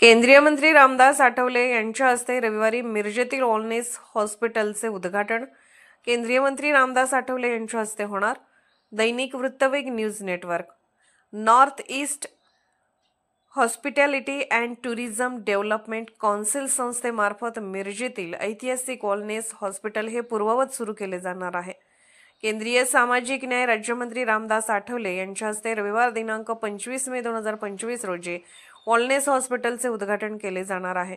केंद्रीय मंत्री रामदास आठवले यांच्या हस्ते रविवारी मिरजेतील ऑलनेस हॉस्पिटलचे उद्घाटन केंद्रीय मंत्री रामदास आठवले यांच्या हस्ते होणार। दैनिक Vruttaveg news network. North East hospitality and tourism development council संस्थेमार्फत मिरजेतील ऐतिहासिक ऑलनेस हॉस्पिटल हे पूर्ववत सुरू केले जाणार आहे। केंद्रीय सामाजिक न्याय राज्यमंत्री रामदास आठवले यांच्या हस्ते रविवार दिनांक 25 मे 2025 रोजी ऑलनेस हॉस्पिटलचे उद्घाटन केले जाणार आहे।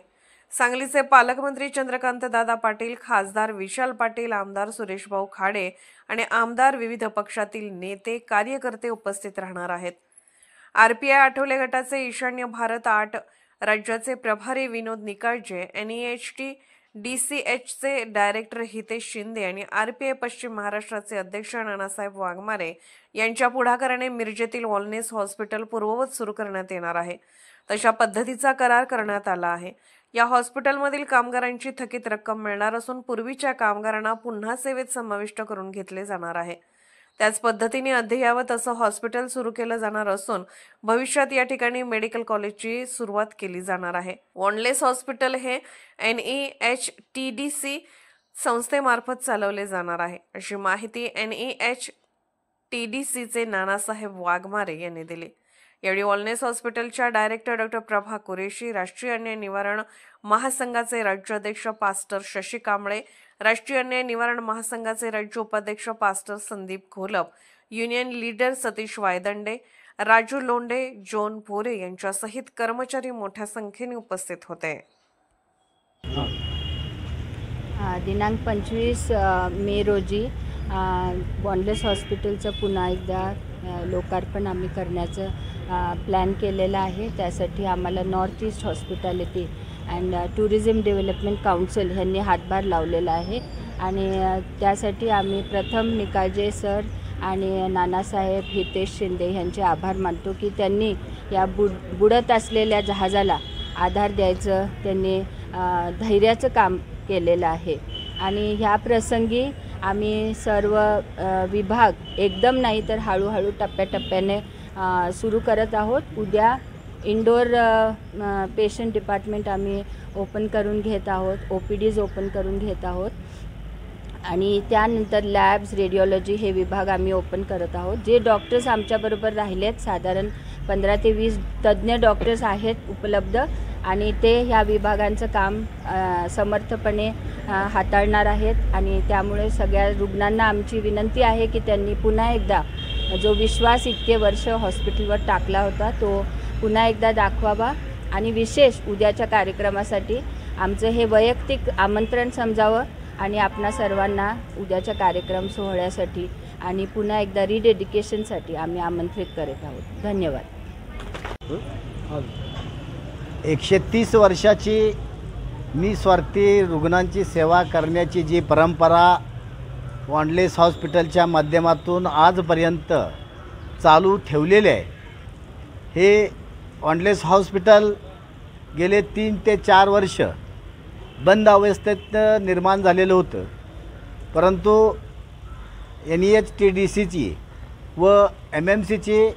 सांगलीचे पालकमंत्री चंद्रकांत दादा पाटील, खासदार विशाल पाटील, आमदार सुरेशभाऊ खाडे आणि आमदार विविध पक्षातील नेते कार्यकर्ते उपस्थित राहणार आहेत। आरपीआय आठवले गटाचे ईशान्य भारत 8 राज्याचे प्रभारी विनोद निकाळजे, NEHT DCHचे डायरेक्टर हितेश शिंदे आणि आरपीआय पश्चिम महाराष्ट्राचे अध्यक्ष नानासाहेब वाघमारे यांच्या पुढाकाराने मिरजेतील ऑलनेस हॉस्पिटल पूर्ववत सुरू करण्यात येणार आहे। तशा पद्धतीचा करार करण्यात आला आहे। या हॉस्पिटलमधील कामगारांची थकीत रक्कम मिळणार असून पूर्वीच्या कामगारांना पुन्हा सेवेत समाविष्ट करून घेतले जाणार आहे। त्याच पद्धतीने अद्ययावत असं हॉस्पिटल सुरू केलं जाणार असून भविष्यात या ठिकाणी मेडिकल कॉलेजची सुरुवात केली जाणार आहे। ऑलनेस हॉस्पिटल हे NEHTDC संस्थेमार्फत चालवले जाणार आहे, अशी माहिती NEHTDCचे नानासाहेब वाघमारे यांनी दिली। यावेळी ऑलनेस हॉस्पिटलच्या डायरेक्टर डॉक्टर प्रभा कुरेशी, राष्ट्रीय अन्याय निवारण महासंघाचे राज्याध्यक्ष पास्टर शशी कांबळे, राष्ट्रीय अन्याय निवारण महासंघाचे राज्य उपाध्यक्ष pastor Sandeep Gholap, union leader Satish Waydande, Raju Londhe, John Bhore यांच्यासहित कर्मचारी मोठ्या संख्येने उपस्थित होते। दिनांक 25 मे रोजी ऑलनेस हॉस्पिटलचं पुन्हा एकदा लोकार्पण आम्ही करण्याचं प्लॅन केलेला आहे। त्यासाठी आम्हाला north East hospitality and tourism development council यांनी हातभार लावलेला आहे आणि त्यासाठी आम्ही प्रथम निकाळजे सर आणि नानासाहेब हितेश शिंदे यांचे आभार मानतो की त्यांनी या बुडत असलेल्या जहाजाला आधार द्यायचं त्यांनी धैर्याचं काम केलेलं आहे। आणि ह्या प्रसंगी आम्ही सर्व विभाग एकदम नाही तर हळूहळू टप्प्याटप्प्याने सुरू करत आहोत। उद्या इंडोर पेशंट डिपार्टमेंट आम्ही ओपन करून घेत आहोत, OPDs ओपन करून घेत आहोत आणि त्यानंतर लॅब्स, रेडिओलॉजी हे विभाग आम्ही ओपन करत आहोत। जे डॉक्टर्स आमच्याबरोबर राहिलेत, साधारण 15 ते 20 तज्ज्ञ डॉक्टर्स आहेत उपलब्ध आणि ते ह्या विभागांचं काम समर्थपणे हाताळणार आहेत आणि त्यामुळे सगळ्या रुग्णांना आमची विनंती आहे की त्यांनी पुन्हा एकदा जो विश्वास इतके वर्ष हॉस्पिटलवर टाकला होता तो पुन्हा एकदा दाखवावा आणि विशेष उद्याच्या कार्यक्रमासाठी आमचं हे वैयक्तिक आमंत्रण समजावं आणि आपणा सर्वांना उद्याच्या कार्यक्रम सोहळ्यासाठी आणि पुन्हा एकदा रिडेडिकेशनसाठी आम्ही आमंत्रित करत आहोत। धन्यवाद। 130 वर्षाची निस्वार्थी रुग्णांची सेवा करण्याची जी परंपरा ऑलनेस हॉस्पिटलच्या माध्यमातून आजपर्यंत चालू ठेवलेले आहे। हे ऑलनेस हॉस्पिटल गेले 3 ते 4 वर्ष बंद अवस्थेत निर्माण झालेलं होतं, परंतु NEHTDCची व MMCची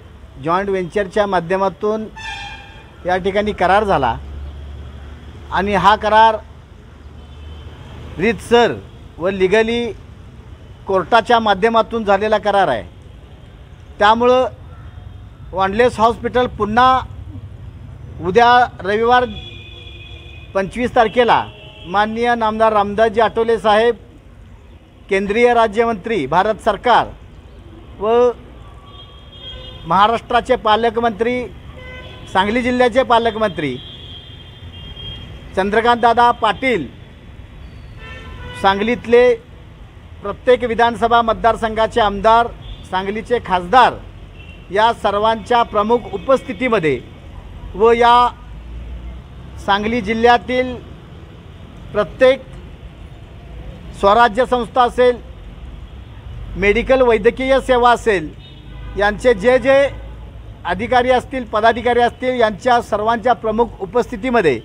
जॉईंट व्हेंचरच्या माध्यमातून या ठिकाणी करार झाला आणि हा करार रीतसर व लिगली कोर्टाच्या माध्यमातून झालेला करार आहे। त्यामुळं ऑलनेस हॉस्पिटल पुन्हा उद्या रविवार 25 तारखेला माननीय नामदार रामदासजी आठवले साहेब, केंद्रीय राज्यमंत्री भारत सरकार व महाराष्ट्राचे पालकमंत्री, सांगली जिल्ह्याचे पालकमंत्री चंद्रकांत दादा पाटील, सांगलीतले प्रत्येक विधानसभा मतदारसंघाचे आमदार, सांगलीचे खासदार या सर्वांच्या प्रमुख उपस्थितीमध्ये व या सांगली जिल्ह्यातील प्रत्येक स्वराज्य संस्था असेल, मेडिकल वैद्यकीय सेवा असेल, यांचे जे जे अधिकारी असतील, पदाधिकारी असतील, यांच्या सर्वांच्या प्रमुख उपस्थितीमध्ये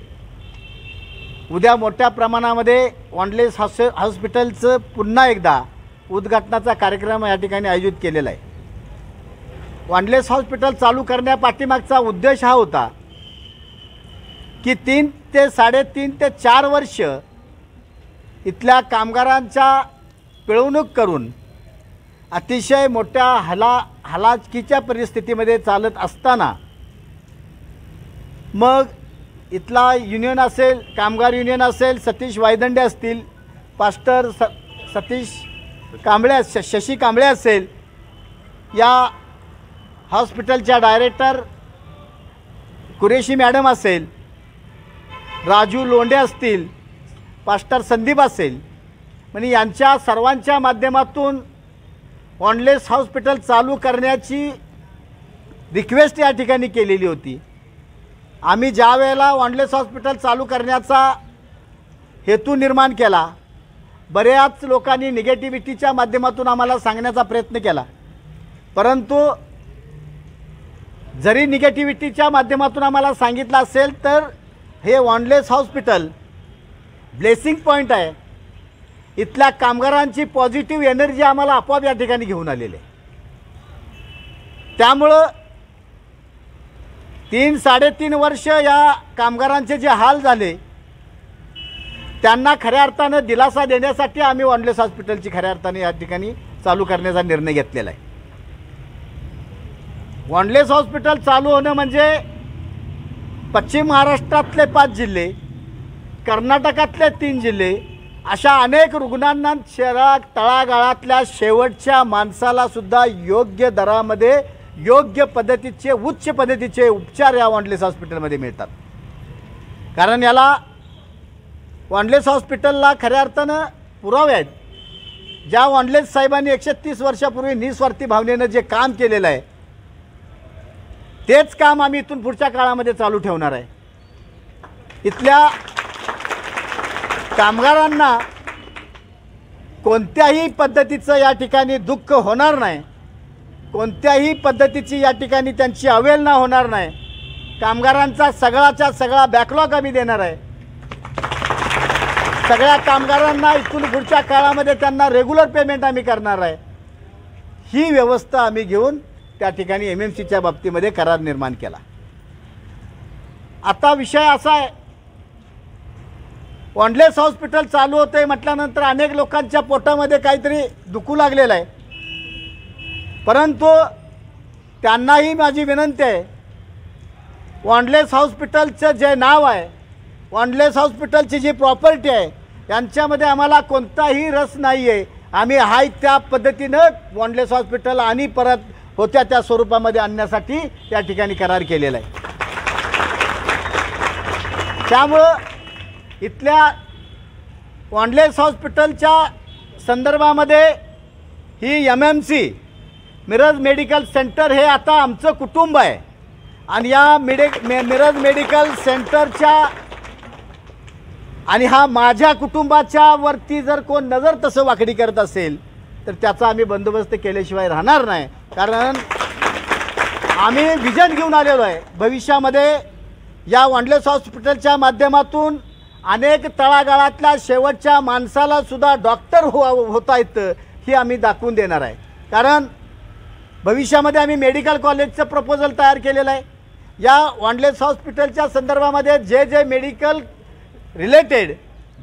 उद्या मोठ्या प्रमाणामध्ये ऑलनेस हॉस्पिटलचं पुन्हा एकदा उद्घाटनाचा कार्यक्रम या ठिकाणी आयोजित केलेला आहे। वॉन्डलेस हॉस्पिटल चालू करण्यापाठीमागचा उद्देश हा होता की 3 ते 3.5 ते 4 वर्ष इथल्या कामगारांच्या पिळवणूक करून अतिशय मोठ्या हलाखीच्या परिस्थितीमध्ये चालत असताना मग इथला युनियन असेल, कामगार युनियन असेल, सतीश वायदंडे असतील, पास्टर सतीश कांबळे, शशी कांबळे असेल, या हॉस्पिटलच्या डायरेक्टर कुरेशी मॅडम असेल, राजू लोंढे असतील, पास्टर संदीप असेल, म्हणजे यांच्या सर्वांच्या माध्यमातून वॉन्डलेस हॉस्पिटल चालू करण्याची रिक्वेस्ट या ठिकाणी केलेली होती। आम्ही ज्या वेळेला वॉन्डलेस हॉस्पिटल चालू करण्याचा हेतू निर्माण केला, बऱ्याच लोकांनी निगेटिव्हिटीच्या माध्यमातून आम्हाला सांगण्याचा प्रयत्न केला, परंतु जरी निगेटिव्हिटीच्या माध्यमातून आम्हाला सांगितलं असेल तर हे वॉन्डलेस हॉस्पिटल ब्लेसिंग पॉईंट आहे। इथल्या कामगारांची पॉझिटिव्ह एनर्जी आम्हाला आपोआप या ठिकाणी घेऊन आलेली आहे। त्यामुळं 3-3.5 वर्ष या कामगारांचे जे हाल झाले त्यांना खऱ्या अर्थानं दिलासा देण्यासाठी आम्ही वॉन्डलेस हॉस्पिटलची खऱ्या अर्थाने या ठिकाणी चालू करण्याचा निर्णय घेतलेला आहे। वॉन्डलेस हॉस्पिटल चालू होणं म्हणजे पश्चिम महाराष्ट्रातले 5 जिल्हे, कर्नाटकातले 3 जिल्हे, अशा अनेक रुग्णांना तळागाळातल्या शेवटच्या माणसाला सुद्धा योग्य दरामध्ये योग्य पद्धतीचे उच्च पद्धतीचे उपचार या वॉन्डलेस हॉस्पिटलमध्ये मिळतात। कारण याला वॉन्डलेस हॉस्पिटलला खऱ्या अर्थानं पुरावे आहेत। ज्या वॉन्डलेस साहेबांनी 130 वर्षापूर्वी निस्वार्थी भावनेनं जे काम केलेलं आहे तेच काम आम्ही इथून पुढच्या काळामध्ये चालू ठेवणार आहे। इथल्या कामगारांना कोणत्याही पद्धतीचं या ठिकाणी दुःख होणार नाही, कोणत्याही पद्धतीची या ठिकाणी त्यांची अवहेलना होणार नाही। कामगारांचा सगळाच्या सगळा बॅकलॉग आम्ही देणार आहे। सगळ्या कामगारांना इथून पुढच्या काळामध्ये त्यांना रेग्युलर पेमेंट आम्ही करणार आहे। ही व्यवस्था आम्ही घेऊन त्या ठिकाणी MMCच्या बाबतीमध्ये करार निर्माण केला। आता विषय असा आहे, वॉन्डलेस हॉस्पिटल चालू होते म्हटल्यानंतर अनेक लोकांच्या पोटामध्ये काहीतरी दुखू लागलेलं आहे, परंतु त्यांनाही माझी विनंती आहे, वॉन्डलेस हॉस्पिटलचं जे नाव आहे, वॉन्डलेस हॉस्पिटलची जी प्रॉपर्टी आहे, यांच्यामध्ये आम्हाला कोणताही रस नाही आहे। आम्ही हाय त्या पद्धतीनं वॉन्डलेस हॉस्पिटल आणि परत होत्या त्या स्वरूपामध्ये आणण्यासाठी या ठिकाणी करार केलेला आहे। त्यामुळं इथल्या वॉन्डलेस हॉस्पिटलच्या संदर्भामध्ये ही MMC मिरज मेडिकल सेंटर हे आता आमचं कुटुंब आहे आणि या मिरज मेडिकल सेंटरच्या आणि हा माझ्या कुटुंबाच्या वरती जर कोण नजर तसं वाकडी करत असेल तर त्याचा आम्ही बंदोबस्त केल्याशिवाय राहणार नाही। कारण आम्ही विजन घेऊन आलेलो आहे, भविष्यामध्ये या वॉन्डलेस हॉस्पिटलच्या माध्यमातून अनेक तळागाळातल्या शेवटच्या माणसाला सुद्धा डॉक्टर होता येतं ही आम्ही दाखवून देणार आहे। कारण भविष्यामध्ये आम्ही मेडिकल कॉलेजचं प्रपोजल तयार केलेलं आहे। या वॉन्डलेस हॉस्पिटलच्या संदर्भामध्ये जे मेडिकल रिलेटेड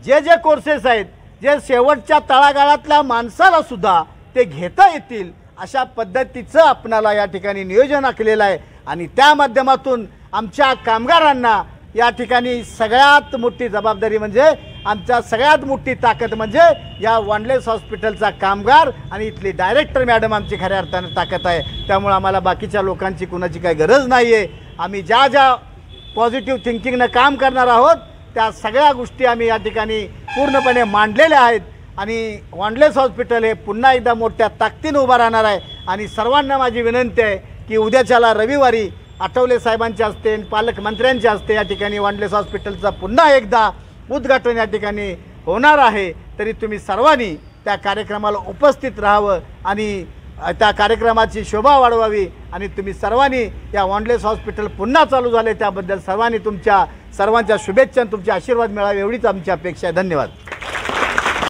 जे कोर्सेस आहेत, जे शेवटच्या तळागाळातल्या माणसाला सुद्धा ते घेता येतील अशा पद्धतीचं आपणाला या ठिकाणी नियोजन आखलेलं आहे आणि त्या माध्यमातून आमच्या कामगारांना या ठिकाणी सगळ्यात मोठी जबाबदारी म्हणजे आमच्या सगळ्यात मोठी ताकद म्हणजे या वॉन्डलेस हॉस्पिटलचा कामगार आणि इथली डायरेक्टर मॅडम आमची खऱ्या अर्थानं ताकद आहे। त्यामुळे आम्हाला बाकीच्या लोकांची कुणाची काही गरज नाही आहे। आम्ही ज्या पॉझिटिव्ह थिंकिंगनं काम करणार आहोत त्या सगळ्या गोष्टी आम्ही या ठिकाणी पूर्णपणे मांडलेल्या आहेत आणि वॉन्डलेस हॉस्पिटल हे पुन्हा एकदा मोठ्या ताकदीने उभा राहणार आहे। आणि सर्वांना माझी विनंती आहे की उद्याच्याला रविवारी आठवले साहेबांच्या हस्ते, पालकमंत्र्यांच्या हस्ते या ठिकाणी वॉन्डलेस हॉस्पिटलचा पुन्हा एकदा उद्घाटन या ठिकाणी होणार आहे। तरी तुम्ही सर्वांनी त्या कार्यक्रमाला उपस्थित राहावं आणि त्या कार्यक्रमाची शोभा वाढवावी आणि तुम्ही सर्वांनी या वॉन्डलेस हॉस्पिटल पुन्हा चालू झाले त्याबद्दल सर्वांनी तुमच्या सर्वांच्या शुभेच्छा, तुमचे आशीर्वाद मिळावे एवढीच आमची अपेक्षा आहे। धन्यवाद।